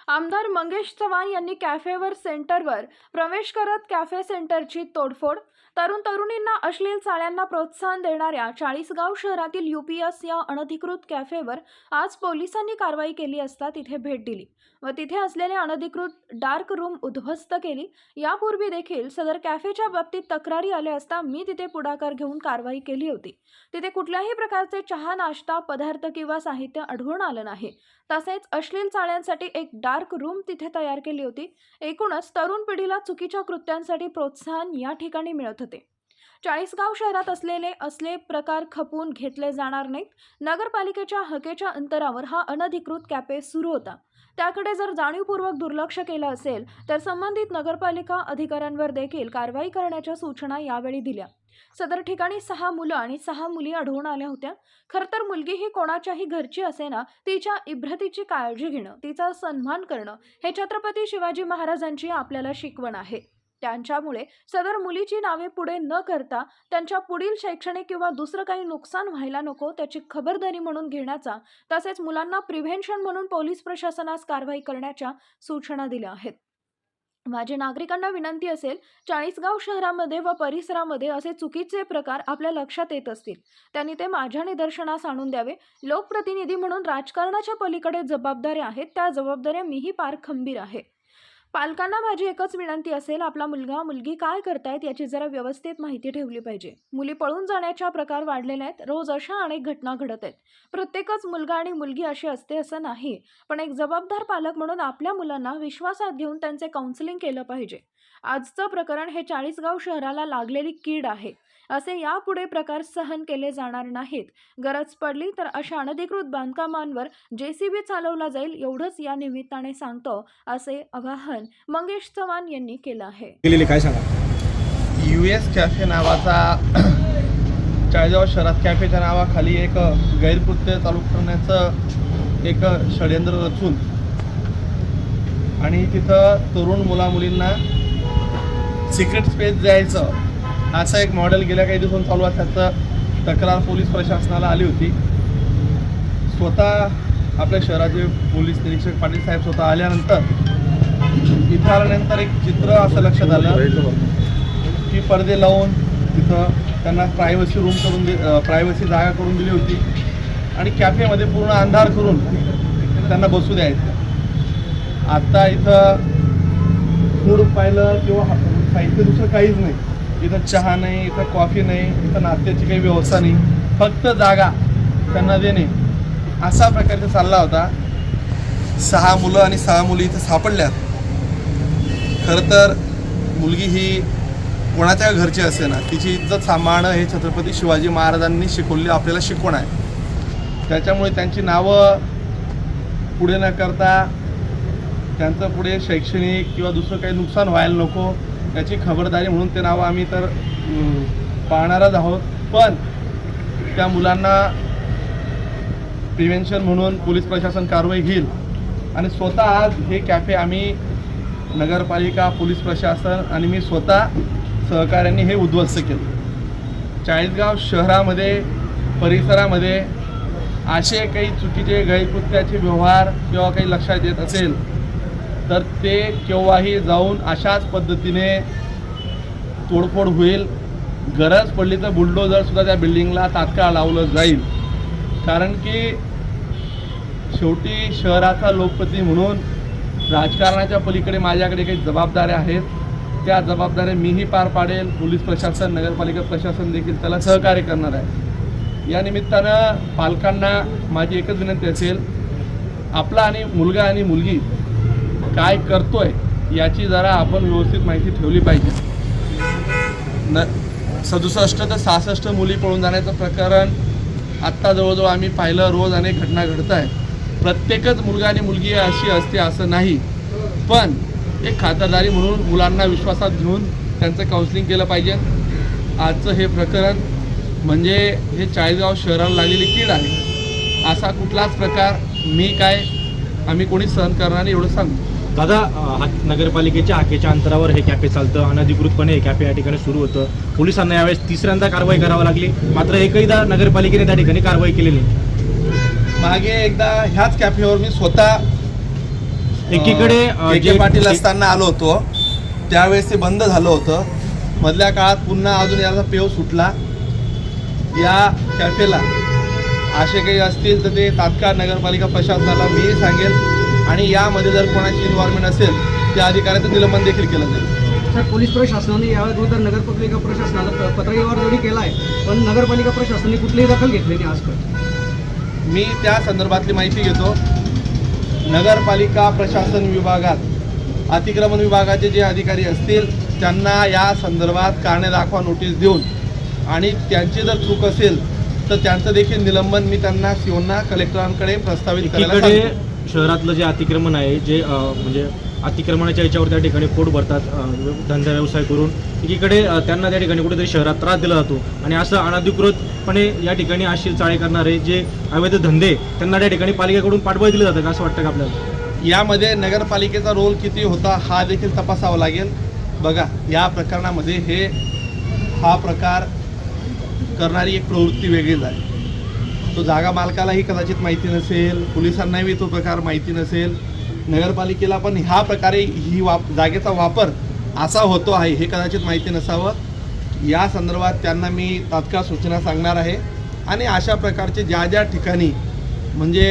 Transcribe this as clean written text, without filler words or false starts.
आमदार मंगेश चव्हाण यांनी कॅफेवर सेंटरवर प्रवेश करत कॅफे सेंटरची तोडफोड. तरुण तरुणींना अश्लील चाळ्यांना प्रोत्साहन देणाऱ्या चाळीसगाव शहरातील UPS या अनधिकृत कॅफेवर आज पोलिसांनी कारवाई केली असता तिथे भेट दिली व तिथे असलेले अनधिकृत डार्क रूम उद्ध्वस्त केली. यापूर्वी देखील सदर कॅफेच्या बाबतीत तक्रारी आल्या असता मी तिथे पुढाकार घेऊन कारवाई केली होती. तिथे कुठल्याही प्रकारचे चहा, नाश्ता, पदार्थ किंवा साहित्य आढळून आलं नाही. तसेच अश्लील चाळ्यांसाठी एक डार्क रूम तिथे तयार केली होती. एकूणच तरुण पिढीला चुकीच्या कृत्यांसाठी प्रोत्साहन या ठिकाणी मिळत होते. चाळीसगाव शहरात असले प्रकार खपून घेतले जाणार नाहीत. नगरपालिकेच्या हकेच्या अंतरावर हा अनधिकृत कॅफे सुरू होता. त्याकडे जर जाणीवपूर्वक दुर्लक्ष केलं असेल तर संबंधित नगरपालिका अधिकाऱ्यांवर देखील कारवाई करण्याच्या सूचना यावेळी दिल्या. सदर ठिकाणी 6 मुलं आणि 6 मुली आढळून आल्या होत्या. खरं तर मुलगी ही कोणाच्याही घरची असेना, तिच्या इब्रतीची काळजी घेणं, तिचा सन्मान करणं हे छत्रपती शिवाजी महाराजांची आपल्याला शिकवण आहे. त्यांच्यामुळे सदर मुलीची नावे पुढे न करता त्यांच्या पुढील शैक्षणिक किंवा दुसरं काही नुकसान व्हायला नको त्याची खबरदारी म्हणून घेण्याचा, तसेच मुलांना प्रिव्हेन्शन म्हणून पोलीस प्रशासनास कारवाई करण्याच्या सूचना दिल्या आहेत. माझी नागरिकांना विनंती असेल, चाळीसगाव शहरामध्ये व परिसरामध्ये असे चुकीचे प्रकार आपल्या लक्षात येत असतील त्यांनी ते माझ्या निदर्शनास आणून द्यावे. लोकप्रतिनिधी म्हणून राजकारणाच्या पलीकडे जबाबदाऱ्या आहेत, त्या जबाबदाऱ्या मीही पार खंबीर आहे. पालकांना माझी एकच विनंती असेल, आपला मुलगा मुलगी काय करतायत याची जरा व्यवस्थित माहिती ठेवली पाहिजे. मुली पळून जाण्याच्या प्रकार वाढलेले आहेत. रोज अशा अनेक घटना घडत आहेत. प्रत्येकच मुलगा आणि मुलगी अशी असते असं नाही, पण एक जबाबदार पालक म्हणून आपल्या मुलांना विश्वासात घेऊन त्यांचे काउन्सिलिंग केलं पाहिजे. आजचं प्रकरण हे चाळीसगाव शहराला लागलेली कीड आहे. असे यापुढे प्रकार सहन केले जाणार नाहीत. गरज पडली तर अशा अनधिकृत बांधकामांवर JCB चालवला जाईल, एवढंच या निमित्ताने सांगतो, असे आवाहन मंगेश चव्हाण यांनी केलं आहे. काय सांगा? US कॅफे नावाचा चाळीसगाव शहरात कॅफेच्या नावाखाली एक गैरकृत्य चालू करण्याचं एक षडयंत्र रचून आणि तिथं तरुण मुलामुलींना सिक्रेट स्पेस द्यायचं असं एक मॉडेल गेल्या काही दिवसांनी चालू आहे. त्याचं तक्रार पोलीस प्रशासनाला आली होती. स्वतः आपल्या शहराचे पोलीस निरीक्षक पाटील साहेब स्वतः आल्यानंतर इथं आल्यानंतर एक चित्र असं लक्षात आलं की पडदे लावून तिथं त्यांना प्रायव्हसी रूम करून प्रायव्हसी जागा करून दिली होती आणि कॅफेमध्ये पूर्ण अंधार करून त्यांना बसू द्यायचं. आत्ता इथं फूड पाहिलं किंवा साहित्य दुसरं काहीच नाही. इथं चहा नाही, इथं कॉफी नाही, इथं नाश्त्याची काही व्यवस्था नाही, फक्त जागा त्यांना देणे असा प्रकारचा चालला होता. 6 मुलं आणि 6 मुली इथं सापडल्यात. खरं तर मुलगी ही कोणाच्या घरची असे ना, तिची इज्जत सांभाळणं हे छत्रपती शिवाजी महाराजांनी शिकवलेली आपल्याला शिकवण आहे. त्याच्यामुळे त्यांची नावं पुढे न करता त्यांचं पुढे शैक्षणिक किंवा दुसरं काही नुकसान व्हायला नको याची खबरदारी म्हणून ते नावं आम्ही तर पाहणारच आहोत. पण त्या मुलांना प्रिव्हेन्शन म्हणून पोलीस प्रशासन कारवाई घेईल आणि स्वतः आज हे कॅफे आम्ही नगरपालिका, पोलीस प्रशासन आणि मी स्वतः सहकार्याने हे उद्ध्वस्त केलं. चाळीसगाव शहरामध्ये परिसरामध्ये असे काही चुकीचे गैरकृत्याचे व्यवहार किंवा काही लक्षात येत असेल तर ते केव्हाही जाऊन अशाच पद्धतीने तोडफोड होईल. गरज पडली तर बुलडोझरसुद्धा त्या बिल्डिंगला तात्काळ लावलं जाईल. कारण की शेवटी शहराचा लोकप्रतिनिधी म्हणून राजकारणाच्या पलीकडे माझ्याकडे काही जबाबदाऱ्या आहेत. त्या जबाबदाऱ्या मीही पार पाडेल. पोलीस प्रशासन, नगरपालिका प्रशासन देखील त्याला सहकार्य करणार आहे. या निमित्तानं पालकांना माझी एकच विनंती असेल, आपला आणि मुलगा आणि मुलगी काय करतोय याची जरा आपण व्यवस्थित माहिती ठेवली पाहिजे. 67 ते 66 मुली पळून जाण्याचं प्रकरण आत्ता जवळजवळ आम्ही पाहिलं. रोज अनेक घटना घडत आहेत. प्रत्येकच मुलगा आणि मुलगी अशी असते असं नाही, पण एक खातरदारी म्हणून मुलांना विश्वासात घेऊन त्यांचं काउन्सिलिंग केलं पाहिजे. आजचं हे प्रकरण म्हणजे हे चाळीसगाव शहराला लागलेली कीड आहे. असा कुठलाच प्रकार आम्ही कोणी सहन करणार नाही, एवढं सांगतो. दादा, नगरपालिकेच्या हाकेच्या अंतरावर हे कॅफे चालतं, अनधिकृतपणे हे कॅफे या ठिकाणी सुरू होतं. पोलिसांना यावेळेस 3ऱ्यांदा कारवाई करावी लागली, मात्र एकहीदा नगरपालिकेने त्या ठिकाणी कारवाई केली नाही. मागे एकदा ह्याच कॅफेवर मी स्वतः एकीकडे के पाटील असताना आलो होतो, त्यावेळेस ते बंद झालं होतं. मधल्या काळात पुन्हा अजून याचा पेव सुटला. या कॅफेला असे काही असतील तर ते तात्काळ नगरपालिका प्रशासनाला मी सांगेल, आणि यामध्ये जर कोणाची इन्व्हॉल्वमेंट असेल त्या अधिकाऱ्याचं निलंबन देखील केलं जाईल. सर, पोलीस प्रशासनाने याविरुद्ध नगरपालिका प्रशासनाला पत्रव्यवहार जरी केला आहे, पण नगरपालिका प्रशासनाने कुठलीही दखल घेतली नाही आजपर्यंत. मी त्या संदर्भातली माहिती घेतो. नगरपालिका प्रशासन विभागात अतिक्रमण विभागाचे जे अधिकारी असतील त्यांना या संदर्भात कारणे दाखवा नोटीस देऊन, आणि त्यांची जर चूक असेल तर त्यांचं देखील निलंबन मी त्यांना सीओना कलेक्टरांकडे प्रस्तावित करायला एकीकडे सांगतो. शहरातलं जे अतिक्रमण आहे, जे म्हणजे अतिक्रमणाच्या याच्यावर त्या ठिकाणी पोट भरतात धंदा व्यवसाय करून, एकीकडे त्यांना त्या ठिकाणी कुठेतरी शहरात त्रास दिला जातो, आणि असं अनधिकृतपणे या ठिकाणी अशील चाळे करणारे जे अवैध धंदे त्यांना त्या ठिकाणी पालिकेकडून पाठबळ दिलं जातं का, असं वाटतं का आपल्याला? यामध्ये नगरपालिकेचा रोल किती होता हा देखील तपासावा लागेल. बघा, या प्रकरणामध्ये हा प्रकार करणारी एक प्रवृत्ती वेगळीच आहे. तो जागा मालकालाही कदाचित माहिती नसेल, पोलिसांनाही तो प्रकार माहिती नसेल, नगरपालिकेला पण ह्या प्रकारे जागेचा वापर असा होतो आहे हे कदाचित माहिती नसावं. या संदर्भात त्यांना मी तात्काळ सूचना सांगणार आहे, आणि अशा प्रकारचे ज्या ठिकाणी म्हणजे